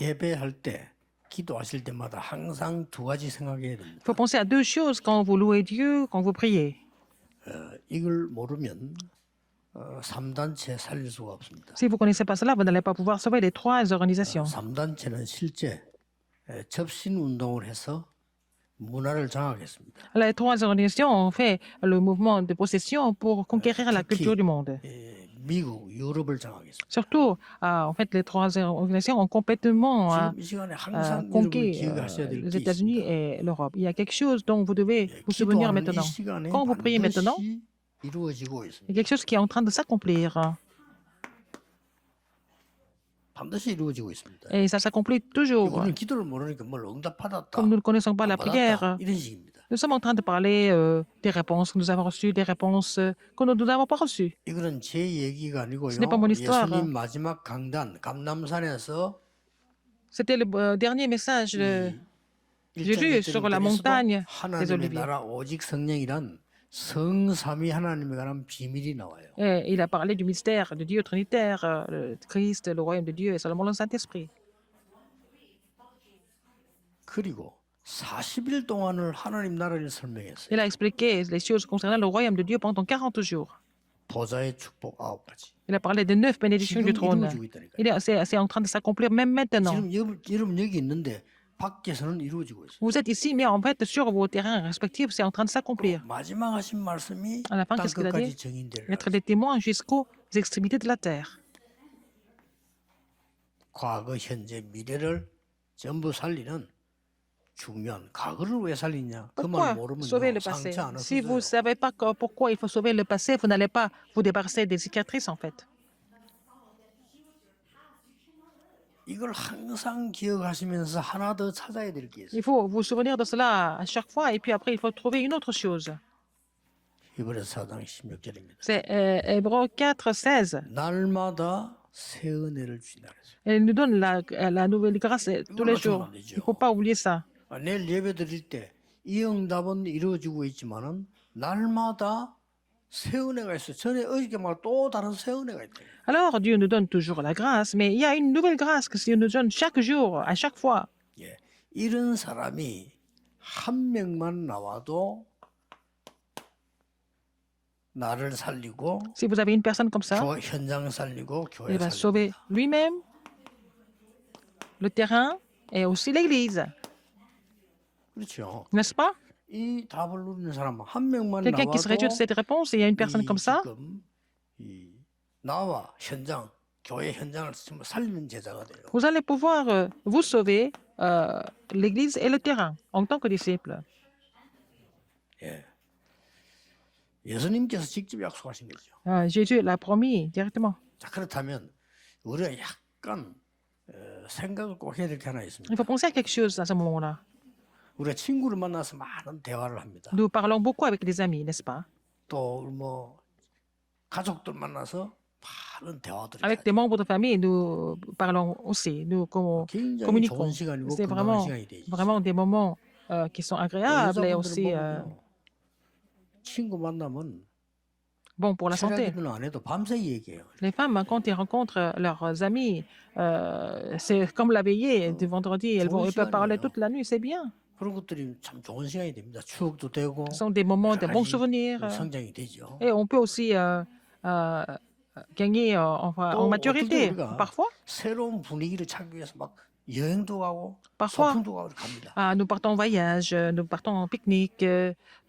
예배할 때 기도하실 때마다 항상 두 가지 생각해야 Il 됩니다. faut penser à deux choses quand vous louez Dieu, quand vous priez. 이걸 모르면 3단체 살릴 수가 없습니다. Si vous ne connaissez pas cela, vous n'allez pas pouvoir sauver les trois organisations. 3단체는 실제 접신 운동을 해서 문화를 장악했습니다. Les trois organisations ont fait le mouvement de possession pour conquérir la culture du monde. 미국, 유럽을 장악했습니다. Surtout, en fait, les trois organisations ont complètement 지금 이 시간에 항상 여러분이 conquis 기억하셔야 될 les 게 États-Unis 있습니다. et l'Europe. Il y a quelque chose dont vous devez vous souvenir 기도하는 이 maintenant. 시간에 Quand vous priez maintenant, 반드시 이루어지고 il y a 있습니다. quelque chose qui est en train de s'accomplir. 반드시 이루어지고 있습니다. Et ça s'accomplit toujours. 우리는 기도를 모르니까 뭘 응답받았다, Comme nous ne connaissons pas 안 la prière, 받았다 이런 식입니다. nous sommes en train de parler des réponses que nous avons reçues, des réponses que nous n'avons pas reçues. 이거는 제 얘기가 아니고요. Ce n'est pas mon histoire. 예수님 마지막 강단 감람산에서 C'était le dernier message de Jésus sur la montagne des 하나님의 Oliviers. 나라 오직 성령이란 성삼위 하나님에 관한 비밀이 나와요. Et il a parlé du mystère de Dieu trinitaire, le Christ, le royaume de Dieu et seulement le Saint-Esprit. 그리고 40일 동안을 하나님 나라를 설명했어요. Il a expliqué les choses concernant le royaume de Dieu pendant 40 jours. 보좌의 축복 9가지. Il a parlé des 9 bénédictions du 지금 trône. 이루어지고 있다니까요. C'est en train de s'accomplir même maintenant. 지금 여러분 여기 있는데 밖에서는 이루어지고 있어요. Vous êtes ici, mais en fait, sur vos terrains respectifs, c'est en train de s'accomplir. 마지막 하신 말씀이 À la fin, 땅 qu'est-ce qu'il a 끝까지 dit? 증인되리라. Être des témoins jusqu'aux extrémités de la terre. 과거, 현재, 미래를 전부 살리는 중요한 과거를 왜 살리냐? 그 말 Pourquoi 모르면 sauver le passé? 상처 안 Si vous ne 없어져요. savez pas pourquoi il faut sauver le passé, vous n'allez pas vous débarrasser des cicatrices, en fait. 이걸 항상 기억하시면서 하나 더 찾아야 될 게 있어요. Il faut vous souvenir de cela à chaque fois, et puis après, il faut trouver une autre chose. 히브리서 4장 16절입니다. C'est Hébreux 4, 16. 날마다 새 은혜를 주시다 그랬어요. Elle nous donne la nouvelle grâce tous les jours. Il ne faut pas oublier ça. 내일 예배 드릴 때 이 응답은 이루어지고 있지만은 날마다 새 은혜가 있어요. 전에 어저께 막 또 다른 새 은혜가 있대요. Alors, Dieu nous donne toujours la grâce, mais il y a une nouvelle grâce que Dieu nous donne chaque jour, à chaque fois. 예, 이런 사람이 한 명만 나와도 나를 살리고 Si vous avez une personne comme ça, 현장 살리고 교회 il va 살리고. sauver lui-même, le terrain et aussi l'Église. 그렇죠. N'est-ce pas? 이 답을 누리는 사람 한 명만 Quelqu'un qui 나와도 se réjouit de cette réponse, et il y a une personne comme ça, 지금 이 나와 현장 교회 현장을 정말 살리는 제자가 돼요. vous allez pouvoir vous sauver l'Église et le terrain en tant que disciple. 예. 예수님께서 직접 약속하신 거죠. Jésus l'a promis directement. 자, 그렇다면 우리가 약간 생각을 꼭 해야 될 게 하나 있습니다. Il faut penser à quelque chose à ce moment-là. 우리가 친구를 만나서 많은 대화를 합니다. Nous parlons beaucoup avec des amis, n'est-ce pas? 또 뭐 가족들 만나서 많은 대화들이 Avec des membres de famille, nous parlons aussi. Nous 굉장히 communiquons. 좋은 시간이고 C'est 건강한 시간이 되죠. vraiment des moments qui sont agréables et aussi 친구 만나면 bons pour la santé. 체력이든 안 해도 밤새 얘기해요. Les femmes, quand ils rencontrent leurs amis, c'est comme la veillée du vendredi. Elles peuvent parler toute la nuit, c'est bien. 그런 것들이 참 좋은 시간이 됩니다. 추억도 되고 Ce sont des moments, des bons 여러 가지 souvenirs. 성장이 되죠. Et on peut aussi gagner en maturité. 우리가 Parfois, 새로운 분위기를 찾기 위해서 막 여행도 가고 Parfois. 소풍도 가고 갑니다. nous partons en voyage, nous partons en pique-nique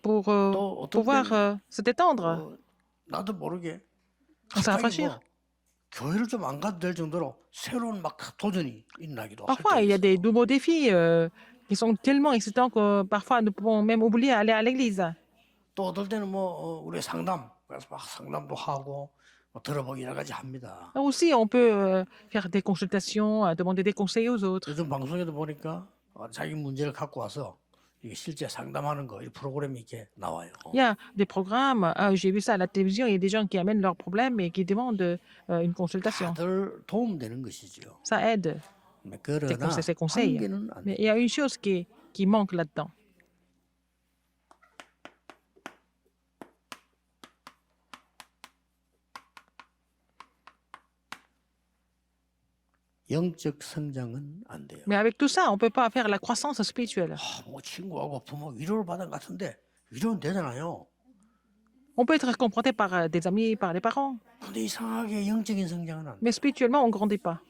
pour 또 어떤 pouvoir 때는 se détendre, 나도 모르게 se 갑자기 rafraîchir. 뭐 교회를 좀 안 가도 될 정도로 새로운 막 도전이 일어나기도 할 Parfois, 때가 il y a des 있어요. nouveaux défis qui sont tellement excitants que parfois nous pouvons même oublier d'aller à l'église. 또 어떨 때는 뭐 우리 상담 그래서 막 상담도 하고 뭐 들어보기 여러 가지 합니다. Aussi, on peut faire des consultations, demander des conseils aux autres. 요즘 방송에도 보니까 자기 문제를 갖고 와서 이게 실제 상담하는 거 이 프로그램이 이렇게 나와요. Il y a des programmes, j'ai vu ça à la télévision, il y a des gens qui amènent leurs problèmes et qui demandent une consultation. 다들 도움되는 것이죠. Ça aide, 그러나 ces conseils. 한계는 안 Mais 돼요. il y a une chose qui manque là-dedans. 영적 성장은 안 돼요. Mais avec tout ça, on ne peut pas faire la croissance spirituelle. 뭐 친구하고 부모 위로를 받은 것 같은데 위로는 되잖아요. On peut être récompensé par des amis, par les parents, 근데 이상하게 영적인 성장은 안 돼. mais spirituellement, on ne grandit pas.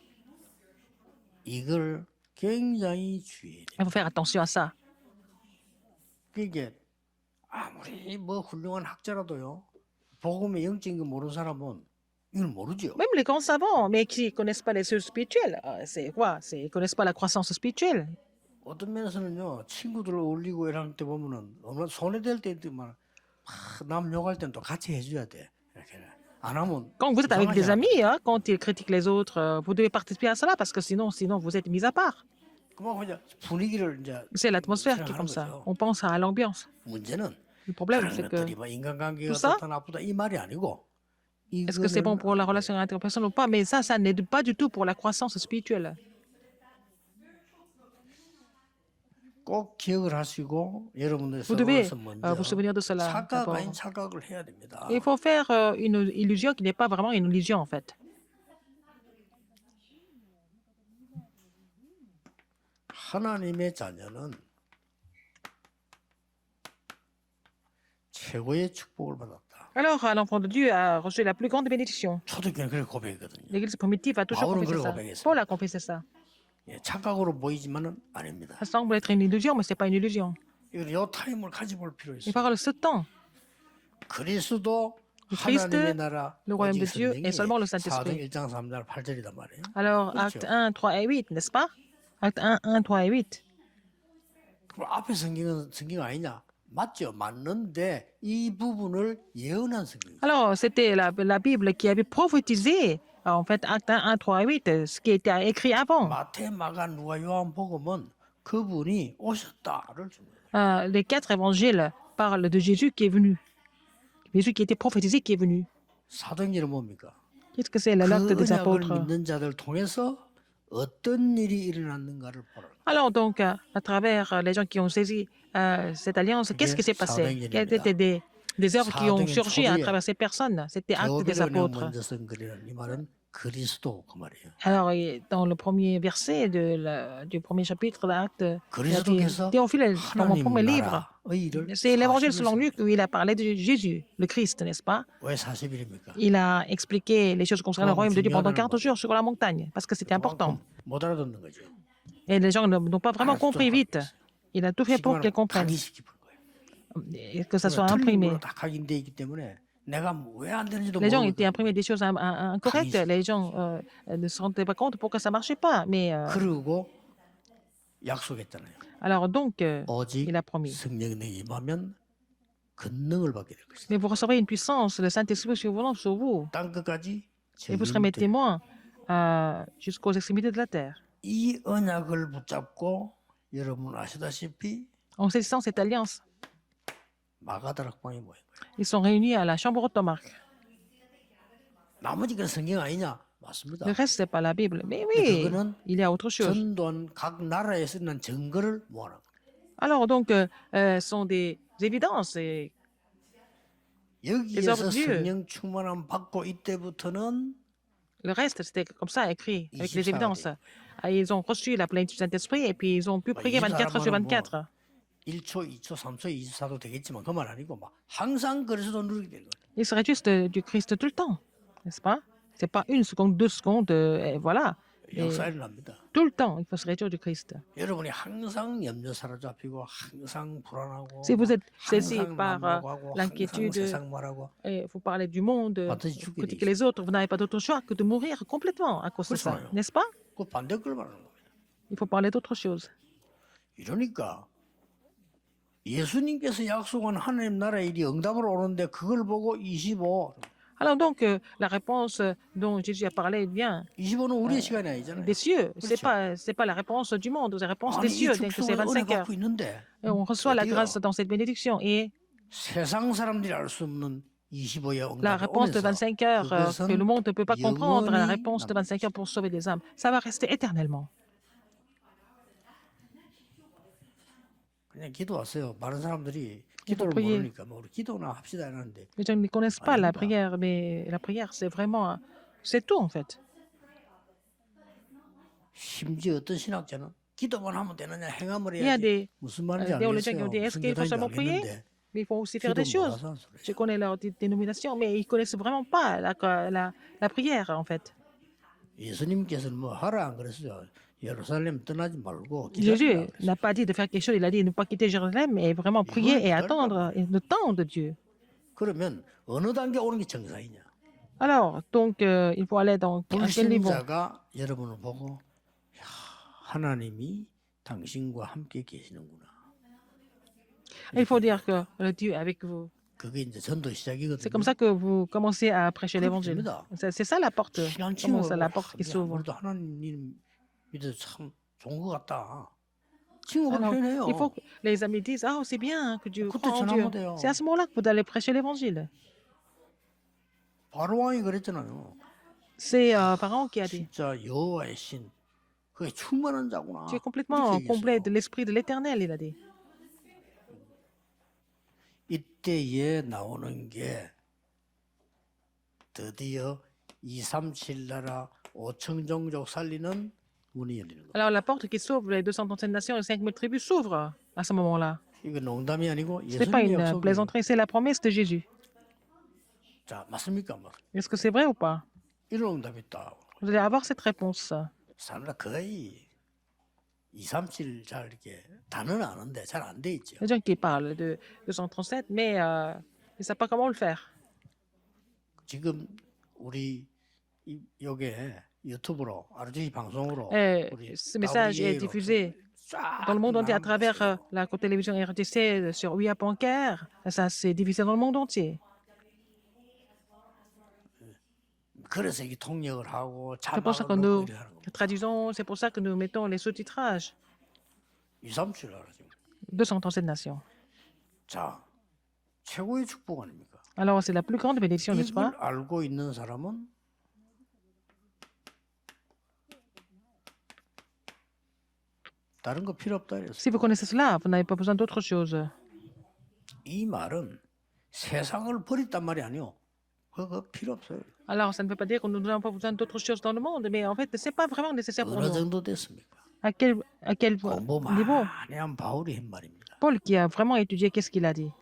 이걸 굉장히 주의해야 돼. Il faut faire attention à ça. 이게 아무리 뭐 훌륭한 학자라도요. 복음의 영적인 거 모르는 사람은 이걸 모르죠. Même les grands savants, mais qui ne connaissent pas les choses spirituelles, c'est quoi? Ils ne connaissent pas la croissance spirituelle. 어떤 면에서는요. 친구들 어울리고 이럴 때 보면은 얼마나 손해될 때만 남 욕할 때는 또 같이 해줘야 돼. 이렇게 안 하면 Quand vous êtes avec des 이상하잖아. amis, hein, quand ils critiquent les autres, vous devez participer à cela parce que sinon vous êtes mis à part. 그만 그냥 분위기를 이제 C'est l'atmosphère qui est comme ça. On pense à l'ambiance. 문제는 Le problème, 다른 c'est que 것들이 뭐 인간관계가 tout ça, 어떻다 나쁘다 이 말이 아니고 est-ce que c'est bon pour la relation interpersonnelle ou pas? Mais ça n'aide pas du tout pour la croissance spirituelle. 꼭 기억을 하시고 여러분들 Vous devez 서울에서 vous 먼저 souvenir de cela 착각 d'abord. 아닌 착각을 해야 됩니다. Il faut faire une illusion qui n'est pas vraiment une illusion en fait. 하나님의 자녀는 최고의 축복을 받았다. Alors, l'enfant de Dieu a reçu la plus grande bénédiction. 초대교회는 그렇게 고백했거든요. L'Église primitive a toujours Paul confessé 그걸 ça. 고백했습니다. Paul a confessé ça. 예, 착각으로 보이지만은 아닙니다. Ça semble être une illusion, mais ce n'est pas une illusion. 이 타임을 가져볼 필요 Il 있어요. parle ce temps. 그리스도 Le Christ, 하나님의 나라 le royaume de 오직 Dieu 성령이 et seulement le 4등 Saint-Esprit. 1장 3절 8절이단 말이에요. Alors, 그렇죠. acte 1, 3 et 8, n'est-ce pas? Acte 1, 1, 3 et 8. 그럼 앞에 성경은 성경 아니냐? 맞죠. 맞는데 이 부분을 예언한 성경. Alors, c'était la Bible qui avait prophétisé, en fait, acte 1, 1, 3 et 8, ce qui était écrit avant. 마태, 마가, 누가, 요한 복음은 그분이 오셨다를 줍니다. Les 4 évangiles parlent de Jésus qui est venu. Jésus qui était prophétisé, qui est venu. 사도행전은 뭡니까? Qu'est-ce que c'est 그 l'acte des 언약을 apôtres? 믿는 자들 통해서 어떤 일이 일어났는가를 보라. Alors donc, à travers les gens qui ont saisi cette alliance, qu'est-ce qui s'est passé? Quelles étaient des œuvres qui ont surgi à travers ces personnes? C'était acte des 교회를 apôtres. 먼저 쓴 글이라는 이 말은 그리스도 그 말이에요. Alors, dans le premier verset du premier chapitre de l'acte, il a dit, 그리스도께서 Théophile, dans mon premier 하나님 livre, 나라의 일을 c'est l'évangile selon 40일 Luc où il a parlé de Jésus, le Christ, n'est-ce pas? 왜 40일입니까? Il a expliqué les choses concernant le royaume de Dieu pendant 중요하다는 40 jours sur la montagne, parce que c'était important. 못 알아듣는 거죠. Et les gens n'ont pas vraiment compris vite. Il a tout fait pour qu'ils comprennent, 각인시키는 거예요. et que ça soit 틀린 imprimé. 걸로 다 각인돼 있기 때문에 내가 왜 안 되는지도 Les gens étaient 모르거든요. imprimés des choses incorrectes. Les gens ne se rendaient pas compte pourquoi ça ne marchait pas. Mais 그러고 약속했잖아요. alors donc, 오직 il a promis. 성령이 임하면 권능을 받게 될 것이다. Mais vous recevrez une puissance, le Saint-Esprit survenant sur vous, 땅 끝까지 et vous serez mes 증인들. témoins jusqu'aux extrémités de la terre. 이 언약을 붙잡고 여러분 아시다시피 En saisissant cette alliance, 마가다락방에 모인 거예요. ils sont réunis à la chambre automarque. 나머지 건 성경 아니냐? 맞습니다. Le reste, ce n'est pas la Bible. Mais oui, 그거는 il y a autre chose. 전도한 각 나라에 쓰는 증거를 모아놓은 거예요. Alors donc, sont des évidences. Et 여기에서 œuvres de Dieu. 성령 충만함 받고 이때부터는 le reste, c'était comme ça, écrit, avec les 24 évidences. Ils ont reçu la plénitude du Saint-Esprit et puis ils ont pu prier 24 sur 24. 1초, 2초, 3초, 24도 되겠지만 그 말 아니고 막 항상 그리스도 누리게 된 거예요. Il serait juste du Christ tout le temps, n'est-ce pas? C'est pas une seconde, 2 secondes, et voilà. Et 역사 일어납니다. tout le temps, il faut se réjouir du Christ. 여러분이 항상 염려 사로잡히고 항상 불안하고 Si vous êtes 항상 saisi par 난무하고 l'inquiétude, 항상 세상 말하고 et vous parlez du monde, 완전히 죽게 돼 critiquez 있어요. les autres, vous n'avez pas d'autre choix que de mourir complètement à cause de ça, 그렇잖아요. n'est-ce pas? 그 반대 걸 말하는 겁니다. Il faut parler d'autre chose. 이러니까 예수님께서 약속한 하나님 나라의 일이 응답으로 오는데 그걸 보고 25 Alors donc, la réponse dont Jésus a parlé vient 25는 우리의 시간이 아니잖아요. des cieux. 그렇죠. C'est pas la réponse du monde, c'est la réponse 아니 des 이 cieux, donc c'est 축복을 은혜 25 heures. 갖고 있는데 Et on reçoit la 어디요? grâce dans cette bénédiction. Et 세상 사람들이 알 수 없는 25의 la 응답이 réponse de 오면서 25 heures 그것은 que le monde ne peut pas comprendre, la 영원히 réponse de 남는 25 heures pour sauver des âmes, ça va rester éternellement. 그냥 기도하세요. 많은 사람들이 기도를 prier. 모르니까 뭐 우리 기도나 합시다 이러는데 Les gens ne connaissent pas la Amen. prière, mais la prière, c'est vraiment, c'est tout en fait. 심지어 어떤 신학자는 기도만 하면 되느냐 행함을 Il y a 해야지 무슨 말인지 théologiens qui ont 알겠어요. dit, est-ce 무슨 qu'il faut 교단인지 seulement prier? 알겠는데 Mais il faut aussi faire 기도 des choses. 몰라서 하는 소리예요. Je connais leur dénomination, mais ils connaissent vraiment pas la prière, en fait. 예수님께서는 뭐 하라 안 그랬어요. 예루살렘 떠나지 말고 기다리라 Jésus 그랬어요. n'a pas dit de faire quelque chose, il a dit de ne pas quitter Jérusalem, mais vraiment prier et attendre le temps de Dieu. 그러면 어느 단계 오는 게 정상이냐? Alors, donc, il faut aller dans à quel niveau? 불신자가 여러분을 보고 야, 하나님이 당신과 함께 계시는구나. Il faut dire que le Dieu est avec vous. 그게 이제 전도 C'est 시작이거든요. comme ça que vous commencez à prêcher l'évangile. 됩니다. C'est ça la porte. 친한 Comment ça, 친구가 la porte qui s'ouvre? 아무래도 하나님 믿어 참 좋은 것 같다. 친구가 Alors, 표현해요. il faut que les amis disent, ah, c'est bien que Dieu 그때 croit en 전하면 Dieu. 돼요. C'est à ce moment-là que vous allez prêcher l'évangile. 바로왕이 그랬잖아요. C'est Pharaon qui a dit, 진짜 여호와의 신, 그게 충만한 자구나. tu es complètement 이렇게 comblé 얘기했어요. de l'esprit de l'éternel, il a dit. 이때에 나오는 게 드디어 237 나라 5천 종족 살리는 문이 열리는 거예요. Alors, la porte qui s'ouvre, les 237 nations et 5000 tribus s'ouvre à ce moment-là. 이거 농담이 아니고 Ce n'est pas 예수님의 une 약속이에요. plaisanterie, c'est la promesse de Jésus. 자, 맞습니까? 안 맞습니까? Est-ce que c'est vrai ou pas? 이런 응답이 있다. Vous allez avoir cette réponse. 사람들 거의 237 잘 이렇게 단어는 아는데 잘 안 돼 있죠. Les gens qui parlent de 237, mais ils ne savent pas comment le faire. 지금 우리 요게 유튜브로 RJ 방송으로 Et 우리 ce message est WEA로 diffusé 쫙 dans le monde entier à 나가면 travers 있어요. la télévision RTC sur UA Bancaire. Ça, c'est diffusé dans le monde entier. 그래서 이게 통역을 하고 C'est pour ça que 자막을 넣고 nous 이래 하는 거. traduisons, c'est pour ça que nous mettons les sous-titrages. 237 알아 지금. 237 nations. 자, 최고의 축복 아닙니까? Alors, c'est la plus grande bénédiction, n'est-ce 이걸 pas? 알고 있는 사람은 다른 거 필요 없다 이랬어요. Si vous connaissez cela, vous n'avez pas besoin d'autre chose. 이 말은 세상을 버렸단 말이 아니요. 그거 필요 없어요. Alors, ça ne veut pas dire que nous n'avons pas besoin d'autre chose dans le monde, mais en fait, ce n'est pas vraiment nécessaire pour 어느 nous. 정도 됐습니까? À quel 공부 niveau? 많이 한 바울이 한 말입니다. Paul, qui a vraiment étudié, qu'est-ce qu'il a dit?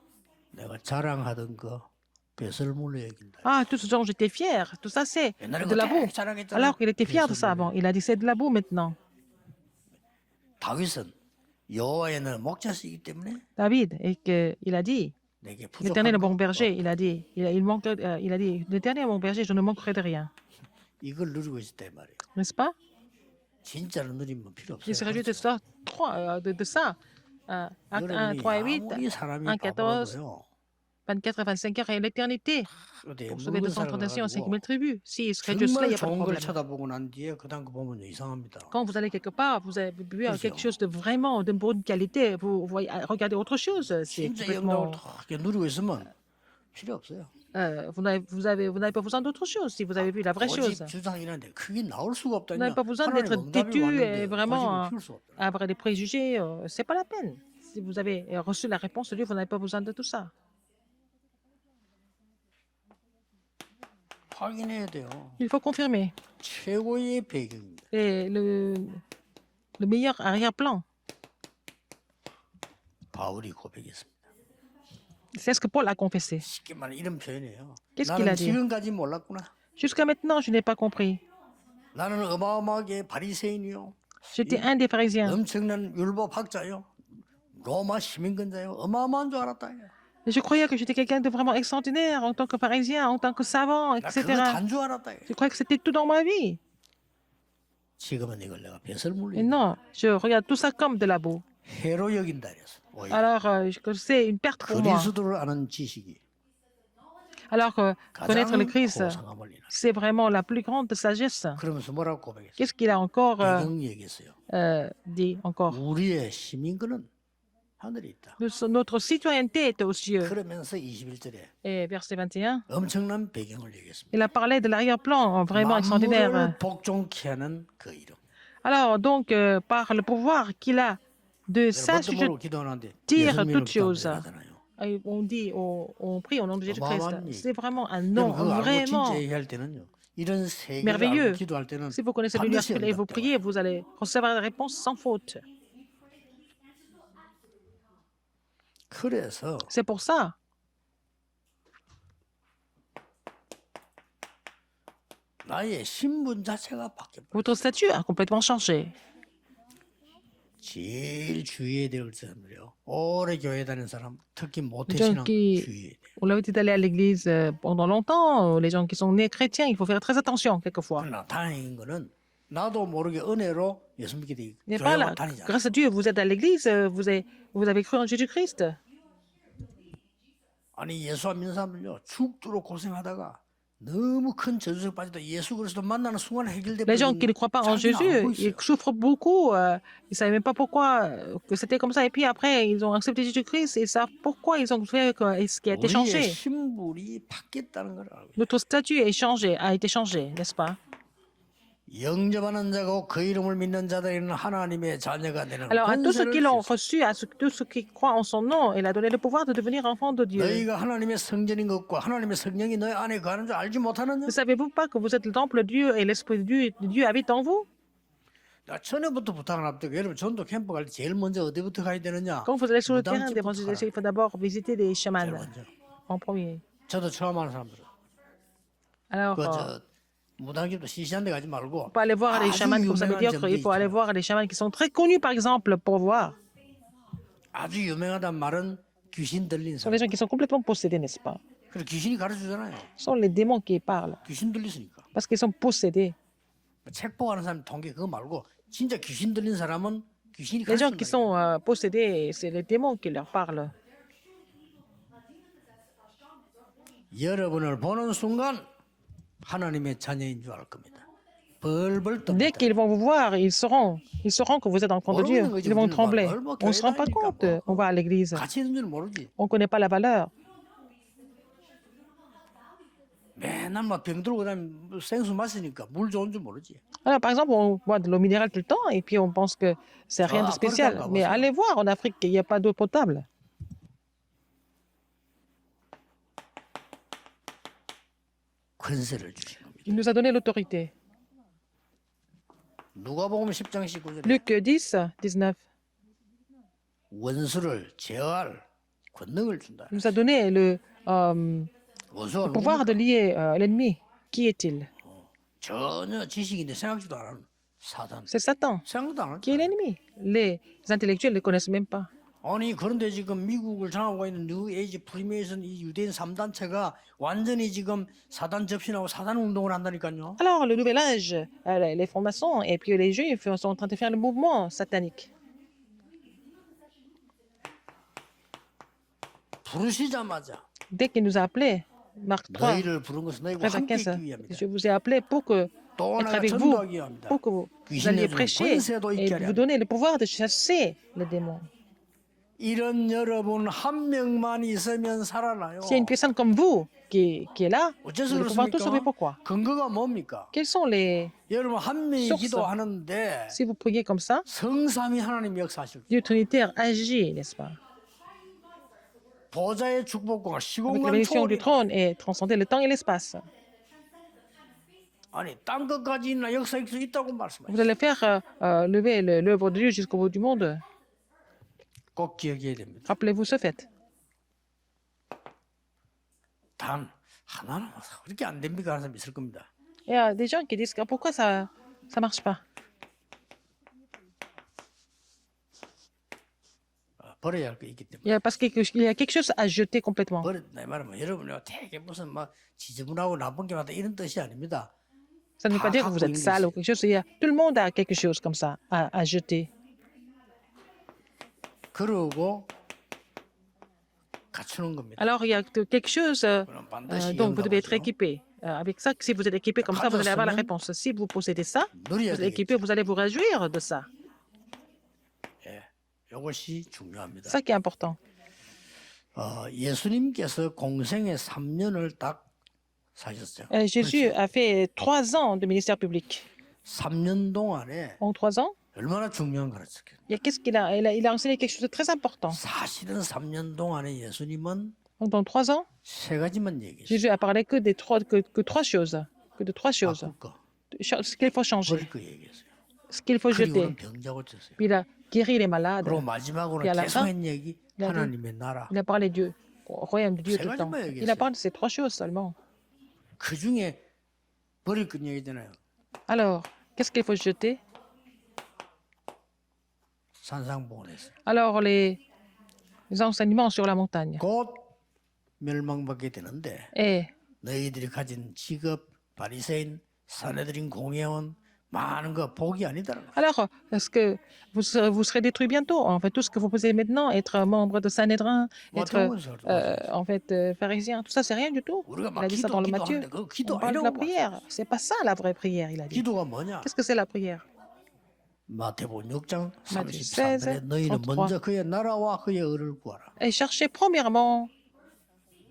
내가 자랑하던 거 배설물로 여긴다. Ah, tout ce dont j'étais fier, tout ça, c'est 옛날에 de la boue. 그거 자랑했잖아. Alors qu'il était fier de ça avant. Il a dit, c'est de la boue maintenant. 다윗은 여호와의 너 목자시기 때문에 David, et qu'il a dit, 내게 l'Éternel est 부족한 mon 거 berger. Il a dit, il a dit, l'Éternel est mon berger, je ne manquerai de rien. 이걸 누리고 있을 때 말이에요. N'est-ce pas? 진짜로 누리면 필요 없어요. Il se réjouit de ça. De ça. Acte 1, 3 et 8, 아무리 사람이 1, 14, 바보라도요. 24 et 25 heures et l'éternité 어디 pour sauver 모든 230 nations et 5000 사람을 tribus. S'il se réjouit de cela, il n'y 정말 a pas de 좋은 걸 problème. 쳐다보고 난 뒤에 그다음 거 보면 이상합니다. Quand vous allez quelque part, vous avez vu 그렇죠. quelque chose de vraiment de bonne qualité, vous voyez, regardez autre chose. C'est 진짜 영광을 complètement. 다 이렇게 누리고 있으면 필요 없어요. Vous n'avez pas besoin d'autre chose si vous avez vu la vraie chose. 고집 주장이라는데 그게 나올 수가 Vous 없다냐. n'avez pas besoin 하나님 d'être 응답이 têtu 왔는데 et vraiment 고집을 피울 수 없다. avoir des préjugés. C'est pas la peine. Si vous avez reçu la réponse de Dieu, vous n'avez pas besoin de tout ça. 확인해야 돼요. Il faut confirmer. 최고의 배경입니다. Et le meilleur arrière-plan, 바울이 고백했습니다. c'est ce que Paul a confessé. 쉽게 말해 이런 표현이에요. Qu'est-ce qu'il a 나는 dit? 지금까지 몰랐구나. Jusqu'à maintenant, je n'ai pas compris. 나는 어마어마하게 바리새인이요. J'étais un des pharisiens. 엄청난 율법학자요. 로마 시민권자요. 어마어마한 줄 알았다. Et je croyais que j'étais quelqu'un de vraiment extraordinaire en tant que pharisien, en tant que savant, 나 그거 etc. 단 줄 알았다. Je croyais que c'était tout dans ma vie. 지금은 이걸 내가 배설물로 Et non, je regarde tout ça comme de la boue. 해로 여긴다 그랬어. 오히려 Alors, que c'est une perte pour moi. 그리스도를 아는 지식이 Alors que connaître le 가장 Christ, 고상함을 이나. c'est vraiment la plus grande sagesse. 그러면서 뭐라고 고백했어? Qu'est-ce qu'il a encore 배경 얘기했어요. dit encore? 우리의 시민권은 하늘에 있다. Notre citoyenneté est aux cieux. 그러면서 21절에 Et verset 21, 엄청난 배경을 얘기했습니다. il a parlé de l'arrière-plan vraiment extraordinaire. 만물을 복종케 하는 그 이름. Alors, donc, par le pouvoir qu'il a de 여러분 로 기도하는데 dire 예수님을 toutes choses. 기도하잖아요. On dit, on prie au nom de Jésus-Christ. 어마어마한 얘기. C'est vraiment un nom, 그거 알고 vraiment. 진짜 얘기할 때는요. 이런 세 개를 알고 merveilleux. 기도할 때는 Si vous connaissez l'univers 반드시 spirituel et vous 응답돼요. priez, vous allez recevoir la réponse sans faute. 그래서 C'est pour ça, 나의 신분 자체가 바뀌어. votre statut a complètement changé. 제일 주의해야 될 사람들이요. 오래 교회 다니는 사람, 특히 Les gens 모태신앙 qui, 주의해야 돼요. on l'avait dit d'aller à l'église pendant longtemps, les gens qui sont nés chrétiens, il faut faire très attention quelquefois. 그러나 다행인 거는 나도 모르게 은혜로 예수 믿게 돼 Il n'est pas 교회 là. 다니잖아. Grâce à Dieu, vous êtes à l'église, vous avez cru en Jésus-Christ. 아니 예수 안 믿는 사람들요 죽도록 고생하다가 너무 큰 저주에 빠지다 예수 그리스도 만나는 순간 해결돼 Les gens qui ne croient pas en 자기는 Jésus, 알고 ils 있어요. souffrent beaucoup. Ils ne savaient même pas pourquoi que c'était comme ça. Et puis après, ils ont accepté Jésus-Christ et ils savent pourquoi ils ont fait ce qui a été 우리의 changé. 신분이 바뀌었다는 걸 알고 있어요. Notre statut est changé, a été changé, n'est-ce pas? 영접하는 자고 그 이름을 믿는 자들에게는 하나님의 자녀가 되는 Alors, à tous ceux 권세를 qui l'ont 주셨어요. reçu, à tous ceux qui croient en son nom, il a donné le pouvoir de devenir enfant de Dieu. 너희가 하나님의 성전인 것과 하나님의 성령이 너희 안에 거하는 줄 알지 못하느냐? Ne savez-vous pas que vous êtes le temple de Dieu et l'Esprit de Dieu habite en vous? 나 전에부터 부탁을 합니다. 여러분 전도 캠프 갈 때 제일 먼저 어디부터 가야 되느냐? Quand vous allez sur le terrain 무당집부터 d'évangélisation, 가라. il faut d'abord visiter des 제일 chamans 먼저. en premier. 저도 처음 하는 사람들. Alors, 그저 무당집도 시시한 데 가지 말고 pas aller voir les 아주 chamans comme ça 유명한 médiocres, il faut aller 점들이 voir les chamans qui sont très connus, par exemple, pour voir. 아주 유명하단 말은 귀신 들린 Ce sont des 사람. gens qui sont complètement possédés, n'est-ce pas? 그래 귀신이 가르쳐주잖아요. Ce sont les démons qui parlent, 귀신 들리으니까. parce qu'ils sont possédés. 책 보고 하는 사람 통계 그거 말고 진짜 귀신 들린 사람은 귀신이 Les gens qui 가르쳐준다. sont possédés, c'est les démons qui leur parlent. 여러분을 보는 순간 하나님의 자녀인 줄 알 겁니다. 벌벌 Dès 떱니다. qu'ils vont vous voir, ils sauront que vous êtes enfant de Dieu. Ils vont trembler. On ne se rend pas compte. On va à l'église. 같이 있는 줄 모르지. On ne connaît pas la valeur. 맨날 막 병 들고 다니면 생수 마시니까 물 좋은 줄 모르지. Alors, par exemple, on boit de l'eau minérale tout le temps et puis on pense que c'est rien de Ah, spécial. pourquoi pas, Mais ça. allez voir, en Afrique, il n'y a pas d'eau potable. 권세를 주신 겁니다. Il nous a donné l'autorité. 누가복음 10장 19절에 Luc 10, 19. 원수를 제어할 권능을 준다. Il nous a donné le 원수가 pouvoir de 누굽니까? lier l'ennemi. Qui est-il? 전혀 지식인데 생각지도 안 하는 사단. C'est Satan. 생각도 안 Qui est 할까? l'ennemi? Les intellectuels ne le connaissent même pas. 아니 그런데 지금 미국을 장악하고 있는 뉴 에이지 프리메이슨 이 유대인 3단체가 완전히 지금 사단 접신하고 사단 운동을 한다니까요. Alors, le nouvel âge, les francs-maçons et puis les juifs sont en train de faire le mouvement satanique. 부르시자마자 Dès qu'il nous a appelés, Marc 3, 너희를 부른 것은 너희와 13 à 함께 15, 있기 위함이다. je vous ai appelé pour que, 또 être 내가 avec vous, 전도하기 위함이다. pour que vous 귀신의 alliez 종 prêcher 권세도 있게 et 하려 vous donner le pouvoir de chasser les démons. 이런 여러분 한 명만 있으면 살아나요. S'il y a une personne comme vous qui est là, vous 어째서 allez pouvoir tout sauver. 그렇습니까? Pourquoi? 근거가 뭡니까? Quels sont les... 여러분 한 명이 sources. 기도하는데 Si vous priez comme ça, 성삼위 하나님 역사하실 Dieu Trinitaire agit, n'est-ce pas? 보좌의 축복과 Avec la 시공간 bénédiction du 초월이 trône et transcender le temps et l'espace. 아니 땅 끝까지 있나 역사할 수 있다고 말씀하셨어요. Vous allez faire lever l'œuvre de Dieu jusqu'au bout du monde. 꼭 기억해야 됩니다. Rappelez-vous ce fait. 단 하나는 그렇게 안 됩니까 하는 사람 있을 겁니다. Il y a des gens qui disent pourquoi ça marche pas. 버려야 할 게 있기 때문에. Parce qu'il y a quelque chose à jeter complètement. 버렸다 이 말은 여러분이 되게 무슨 막 지저분하고 나쁜 게 많다 이런 뜻이 아닙니다. Ça ne veut pas dire que vous êtes sale ou quelque chose. Tout le monde a quelque chose comme ça à jeter. 그러고 갖추는 겁니다. Alors, il y a quelque chose 그럼 반드시 dont vous devez être 영감하죠. équipé. Avec ça, si vous êtes équipé comme ça, vous allez avoir la réponse. Si vous possédez ça, vous 누려야 êtes 되겠죠. équipé, vous allez vous réjouir de ça. 예, 이것이 중요합니다. C'est ça qui est important. 예수님께서 공생의 3년을 딱 사셨어요. Jésus a fait 3 ans de ministère public. 3년 동안에 En 3 ans, 얼마나 중요한 가르쳤어요. qu'est-ce qu'il a? Il a enseigné quelque chose de très important. 사실은 3년 동안에 예수님은 Donc, dans 3 ans, 세 가지만 얘기했어요. Jésus a parlé que trois choses. que de trois choses. 바꿀 거, Ce qu'il faut changer, 버릴 거 얘기했어요. ce qu'il faut jeter. 그리고는 병자 고쳤어요. Puis il a guéri les malades. 그리고 Puis 마지막으로 à la 계속 fin, 한 얘기 il a dit, 하나님의 나라. il a parlé de Dieu, au royaume de Dieu 세 tout le temps. 가지만 Il a 얘기했어요. parlé de ces trois choses seulement. 그 중에 버릴 건 얘기잖아요. Alors, qu'est-ce qu'il faut jeter? 산상봉헌했어요. Alors, les enseignements sur la montagne. 곧 멸망받게 되는데 Et 너희들이 가진 직업, 바리새인, 사내들인 공회원 많은 거 복이 아니다라는 거예요. alors, est-ce que vous serez détruits bientôt? En fait, tout ce que vous posez maintenant, être membre de Sanhédrin, être en fait pharisien, tout ça, c'est rien du tout. 우리가 Il 막 a dit ça dans le Matthieu. 기도하는데 그 기도 On parle de la 아니라고. prière. C'est pas ça la vraie prière, il a dit. 기도가 뭐냐? Qu'est-ce que c'est la prière? 마태복음 6장 마태복음 33절에 너희는 33. 먼저 그의 나라와 그의 의를 구하라. Et cherchez premièrement